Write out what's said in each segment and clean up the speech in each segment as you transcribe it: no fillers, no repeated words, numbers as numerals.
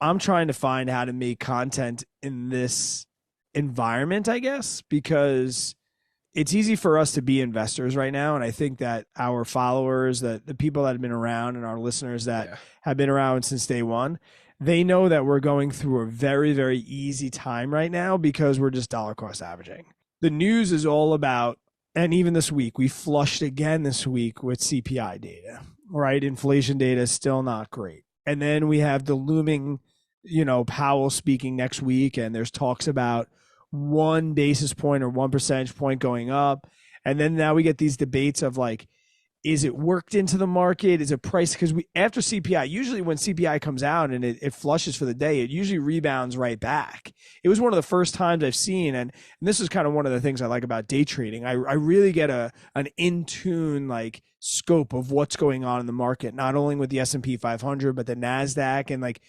I'm trying to find how to make content in this environment, I guess, because it's easy for us to be investors right now. And I think that our followers, that the people that have been around and our listeners that Yeah. have been around since day one, they know that we're going through a very, very easy time right now because we're just dollar cost averaging. The news is all about, and even this week, we flushed again this week with CPI data, right? Inflation data is still not great. And then we have the looming, Powell speaking next week, and there's talks about 1 basis point or 1 percentage point going up. And then now we get these debates of like, is it worked into the market? Is it priced? Because we after CPI, usually when CPI comes out and it flushes for the day, it usually rebounds right back. It was one of the first times I've seen, and this is kind of one of the things I like about day trading. I really get an in tune like scope of what's going on in the market, not only with the S&P 500 but the Nasdaq, and like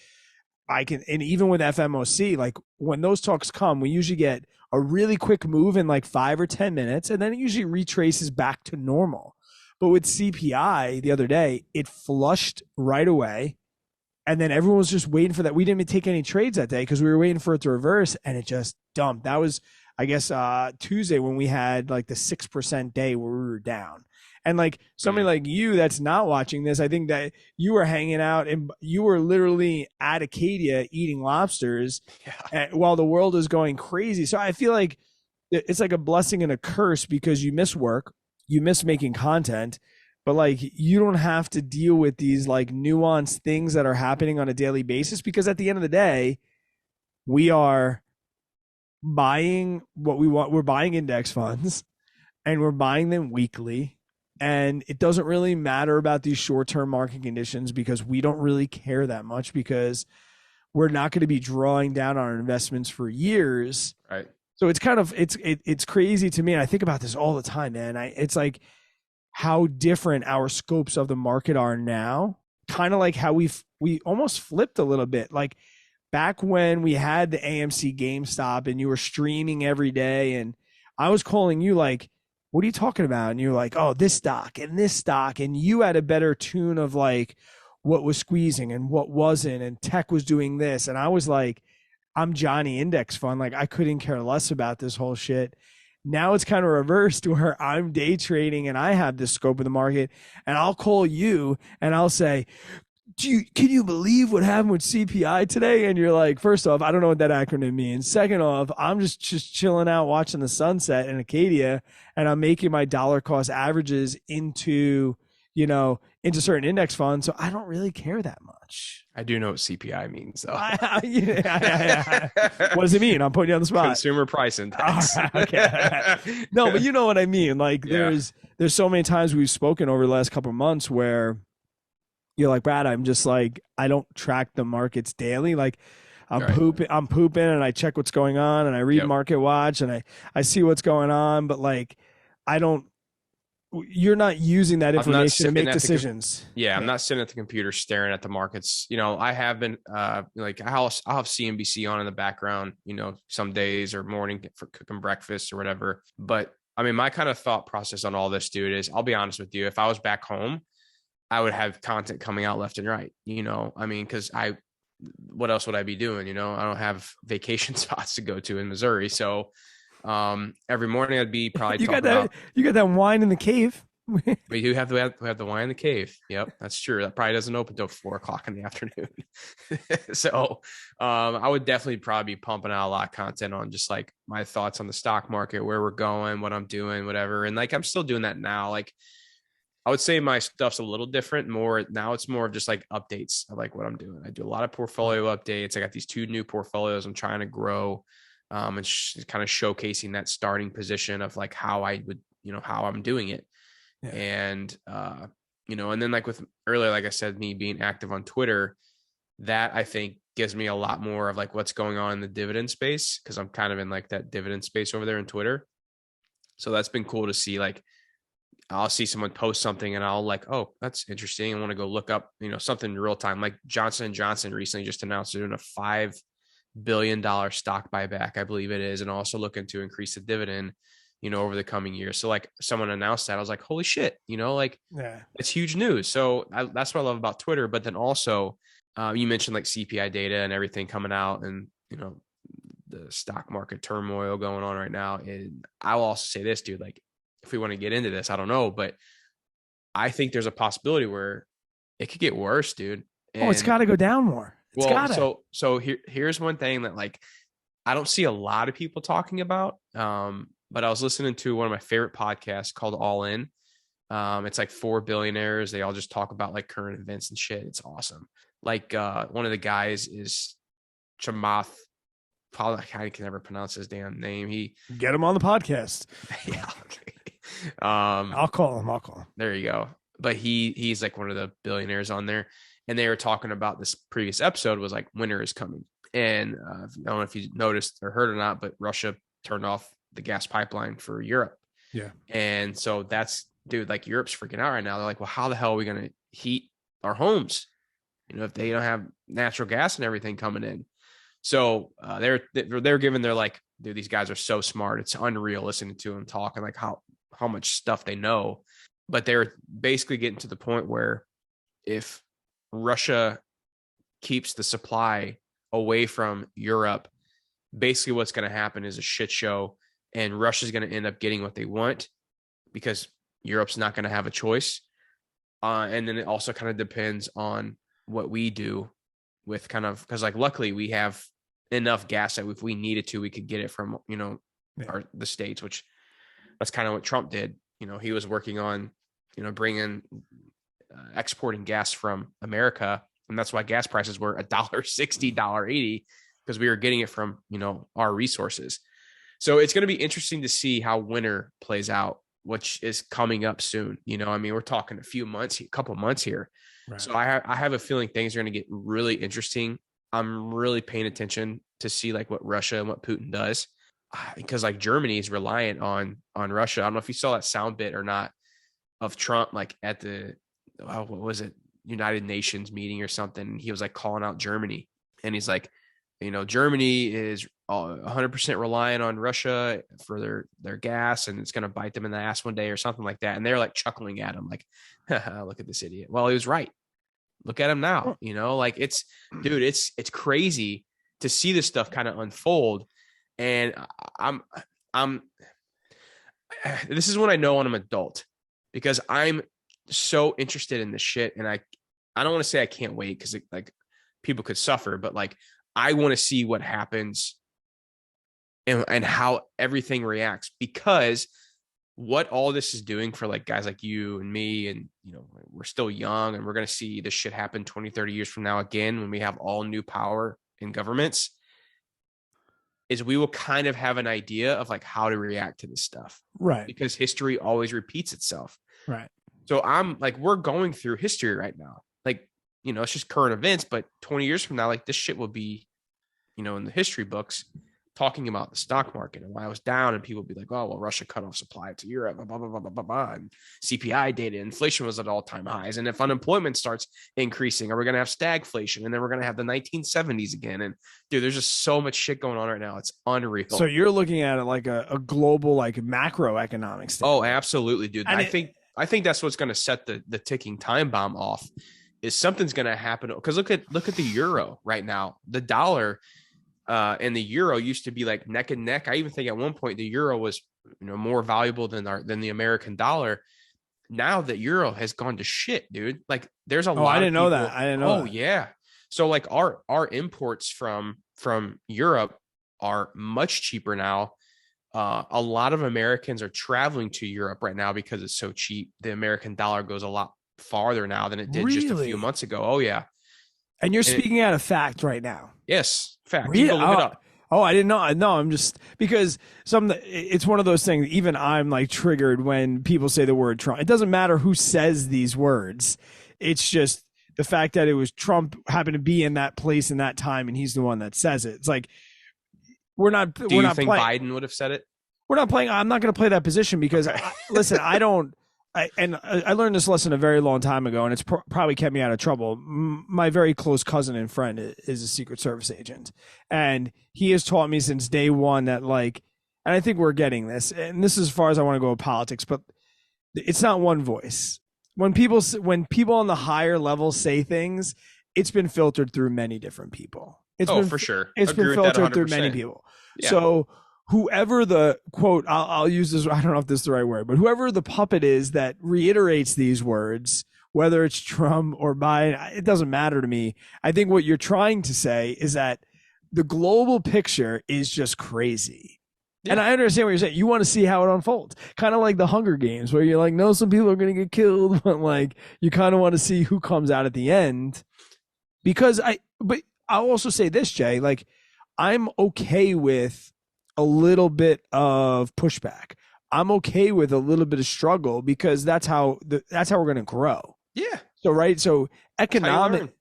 and even with FMOC, like when those talks come, we usually get a really quick move in like 5 or 10 minutes, and then it usually retraces back to normal. But with CPI the other day, it flushed right away. And then everyone was just waiting for that. We didn't even take any trades that day because we were waiting for it to reverse, and it just dumped. That was, I guess, Tuesday when we had like the 6% day where we were down. And like somebody like you that's not watching this, I think that you were hanging out and you were literally at Acadia eating lobsters while the world is going crazy. So I feel like it's like a blessing and a curse because you miss work, you miss making content, but like you don't have to deal with these like nuanced things that are happening on a daily basis because at the end of the day, we are buying what we want. We're buying index funds and we're buying them weekly. And it doesn't really matter about these short-term market conditions because we don't really care that much because we're not going to be drawing down on our investments for years. Right. So it's kind of it's crazy to me. And I think about this all the time, man. It's like how different our scopes of the market are now. Kind of like how we almost flipped a little bit. Like back when we had the AMC GameStop and you were streaming every day, and I was calling you like, what are you talking about? And you're like, oh, this stock and this stock. And you had a better tune of like what was squeezing and what wasn't. And tech was doing this. And I was like, I'm Johnny Index Fund. Like I couldn't care less about this whole shit. Now it's kind of reversed where I'm day trading and I have this scope of the market. And I'll call you and I'll say, can you believe what happened with CPI today? And you're like, first off, I don't know what that acronym means. Second off, I'm just chilling out watching the sunset in Acadia, and I'm making my dollar cost averages into certain index funds. So I don't really care that much. I do know what CPI means, though. Yeah. What does it mean? I'm putting you on the spot. Consumer Price Index. Right, okay. No, but you know what I mean. Like there's so many times we've spoken over the last couple of months where you're like, Brad, I'm just like, I don't track the markets daily. Like I'm pooping and I check what's going on and I read Market Watch and I see what's going on. But like, you're not using that information to make decisions. I'm not sitting at the computer staring at the markets. I have been, like I'll have CNBC on in the background, some days or morning for cooking breakfast or whatever. But I mean, my kind of thought process on all this, dude, is I'll be honest with you. If I was back home, I would have content coming out left and right, I mean, because what else would I be doing? I don't have vacation spots to go to in Missouri. So every morning I'd be probably you got that wine in the cave. We do have the wine in the cave. Yep, that's true. That probably doesn't open until 4:00 in the afternoon. So I would definitely probably be pumping out a lot of content on just like my thoughts on the stock market, where we're going, what I'm doing, whatever. And like I'm still doing that now. Like I would say my stuff's a little different. Now it's more of just like updates of like what I'm doing. I do a lot of portfolio updates. I got these 2 new portfolios I'm trying to grow, and kind of showcasing that starting position of like how I would, how I'm doing it. Yeah. And, and then like with earlier, like I said, me being active on Twitter, that I think gives me a lot more of like what's going on in the dividend space. Cause I'm kind of in like that dividend space over there in Twitter. So that's been cool to see. Like, I'll see someone post something and I'll like, oh, that's interesting. I want to go look up, something in real time. Like Johnson & Johnson recently just announced they're doing a $5 billion stock buyback, I believe it is. And also looking to increase the dividend, over the coming years. So like someone announced that, I was like, holy shit, it's huge news. So that's what I love about Twitter. But then also You mentioned like CPI data and everything coming out, and the stock market turmoil going on right now. And I will also say this, dude, like if we want to get into this, I don't know, but I think there's a possibility where it could get worse, dude. Oh, it's got to go down more. It's well, gotta. so here's one thing that like I don't see a lot of people talking about. But I was listening to one of my favorite podcasts called All In. It's like 4 billionaires. They all just talk about like current events and shit. It's awesome. Like one of the guys is Chamath. Probably I can never pronounce his damn name. He Get him on the podcast. yeah. Okay. I'll call him. There you go. But he's like one of the billionaires on there, and they were talking about this previous episode was like winter is coming, and I don't know if you noticed or heard or not, but Russia turned off the gas pipeline for Europe. Yeah, and so that's dude, like Europe's freaking out right now. They're like, well, how the hell are we gonna heat our homes? If they don't have natural gas and everything coming in. So they're giving their like, dude, these guys are so smart. It's unreal listening to them talk and like how much stuff they know. But they're basically getting to the point where if Russia keeps the supply away from Europe, basically what's going to happen is a shit show, and Russia's going to end up getting what they want because Europe's not going to have a choice. And then it also kind of depends on what we do with kind of, because like luckily we have enough gas that if we needed to, we could get it from the States, which that's kind of what Trump did. He was working on bringing exporting gas from America, and that's why gas prices were $1.60, $1.80, because we were getting it from our resources. So it's going to be interesting to see how winter plays out, which is coming up soon. We're talking a couple months here. Right. So I have a feeling things are going to get really interesting. I'm really paying attention to see like what Russia and what Putin does, because like Germany is reliant on Russia. I don't know if you saw that sound bit or not of Trump, like at the, what was it? United Nations meeting or something. He was like calling out Germany, and he's like, Germany is 100% reliant on Russia for their gas, and it's going to bite them in the ass one day or something like that. And they're like chuckling at him like, look at this idiot. Well, he was right. Look at him now, like it's crazy to see this stuff kind of unfold. And this is when I know when I'm an adult, because I'm so interested in this shit. And I don't want to say I can't wait, because like people could suffer, but like, I want to see what happens and how everything reacts, because what all this is doing for like guys like you and me, and we're still young, and we're going to see this shit happen 20, 30 years from now again, when we have all new power in governments, is we will kind of have an idea of like how to react to this stuff. Right. Because history always repeats itself. Right. So I'm like, we're going through history right now. Like, it's just current events, but 20 years from now, like this shit will be, in the history books, talking about the stock market and why it was down, and people be like, oh, well, Russia cut off supply to Europe, blah, blah, blah, blah, blah, blah. And CPI data, inflation was at all-time highs. And if unemployment starts increasing, are we going to have stagflation? And then we're going to have the 1970s again. And dude, there's just so much shit going on right now. It's unreal. So you're looking at it like a global, like macroeconomic standpoint. Oh, absolutely, dude. And I think that's what's going to set the ticking time bomb off, is something's going to happen. Because look at the euro right now. The dollar and the euro used to be like neck and neck. I even think at one point the euro was more valuable than the American dollar. Now the euro has gone to shit, dude. Like there's a lot. I didn't know that. I didn't know. Oh yeah. So like our imports from Europe are much cheaper now. A lot of Americans are traveling to Europe right now because it's so cheap. The American dollar goes a lot farther now than it did just a few months ago. Oh yeah. And you're speaking out of fact right now. Yes, fact. Really? You can look it up. Oh, I didn't know. No, I'm just, because it's one of those things. Even I'm like triggered when people say the word Trump. It doesn't matter who says these words. It's just the fact that it was Trump happened to be in that place in that time, and he's the one that says it. It's like we're not. Do you think Biden would have said it? We're not playing. I'm not going to play that position because listen, I don't. I learned this lesson a very long time ago, and it's probably kept me out of trouble. My very close cousin and friend is a Secret Service agent, and he has taught me since day one that like, and I think we're getting this, and this is as far as I want to go with politics, but it's not one voice. When people on the higher level say things, it's been filtered through many different people. Oh, for sure. It's Agree been with that filtered through many 100%. people. Yeah. So whoever the quote, I'll use this, I don't know if this is the right word, but whoever the puppet is that reiterates these words, whether it's Trump or Biden, it doesn't matter to me. I think what you're trying to say is that the global picture is just crazy. Yeah. And I understand what you're saying. You want to see how it unfolds. Kind of like the Hunger Games, where you're like, no, some people are going to get killed, but like you kind of want to see who comes out at the end. But I'll also say this, Jay, like I'm okay with a little bit of pushback. I'm okay with a little bit of struggle because that's how we're going to grow. Yeah. So, right. So economically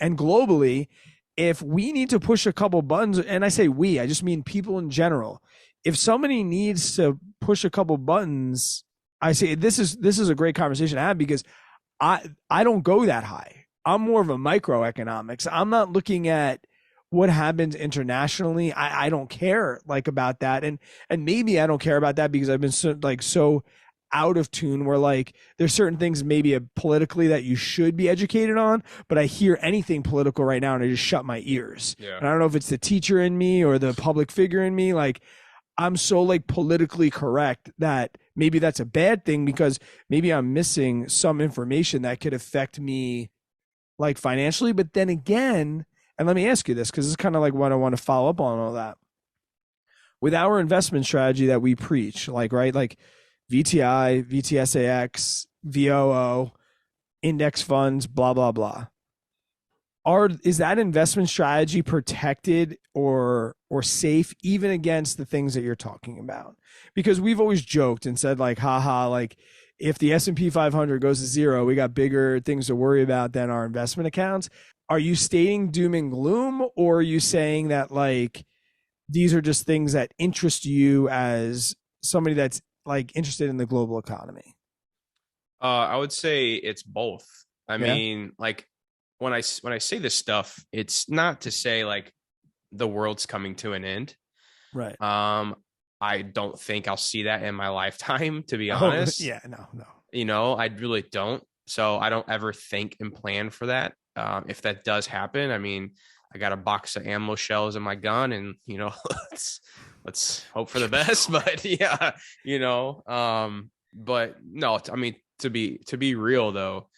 and globally, if we need to push a couple buttons, and I say we, I just mean people in general. If somebody needs to push a couple buttons, I say this is a great conversation to have because I don't go that high. I'm more of a microeconomics. I'm not looking at what happens internationally. I don't care like about that, and maybe I don't care about that because I've been so out of tune where like there's certain things maybe politically that you should be educated on, but I hear anything political right now and I just shut my ears. Yeah. And I don't know if it's the teacher in me or the public figure in me. Like I'm so like politically correct that maybe that's a bad thing because maybe I'm missing some information that could affect me like financially. But then again, and let me ask you this, because it's kind of like what I want to follow up on all that. With our investment strategy that we preach, like, right, like VTI, VTSAX, VOO, index funds, blah, blah, blah. Is that investment strategy protected or safe even against the things that you're talking about? Because we've always joked and said like, haha, like if the S&P 500 goes to zero, we got bigger things to worry about than our investment accounts. Are you stating doom and gloom, or are you saying that like these are just things that interest you as somebody that's like interested in the global economy? I would say it's both. I mean, like when I say this stuff, it's not to say like the world's coming to an end. Right. I don't think I'll see that in my lifetime, to be honest. Yeah, no. You know, I really don't. So I don't ever think and plan for that. If that does happen, I mean, I got a box of ammo shells in my gun, and you know, let's hope for the best. But yeah, you know, but no, I mean, to be real though.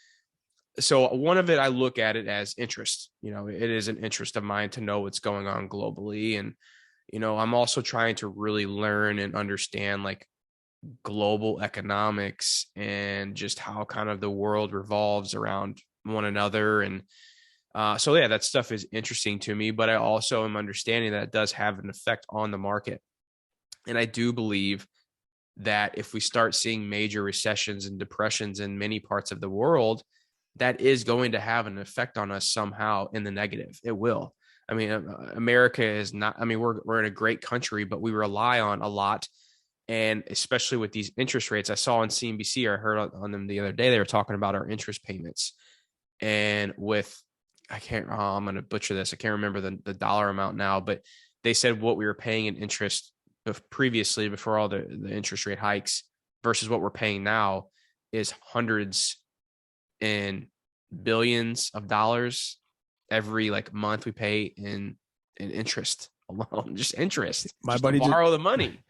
So one of it, I look at it as interest. You know, it is an interest of mine to know what's going on globally, and you know, I'm also trying to really learn and understand like global economics and just how kind of the world revolves around one another. And so, yeah, that stuff is interesting to me, but I also am understanding that it does have an effect on the market. And I do believe that if we start seeing major recessions and depressions in many parts of the world, that is going to have an effect on us somehow in the negative. It will. I mean, America is not, I mean, we're in a great country, but we rely on a lot. And especially with these interest rates, I saw on CNBC, or I heard on them the other day, they were talking about our interest payments. And with, I'm going to butcher this. I can't remember the dollar amount now, but they said what we were paying in interest previously before all the interest rate hikes versus what we're paying now is hundreds and billions of dollars every like month we pay in interest alone, just interest. My just buddy to borrow the money.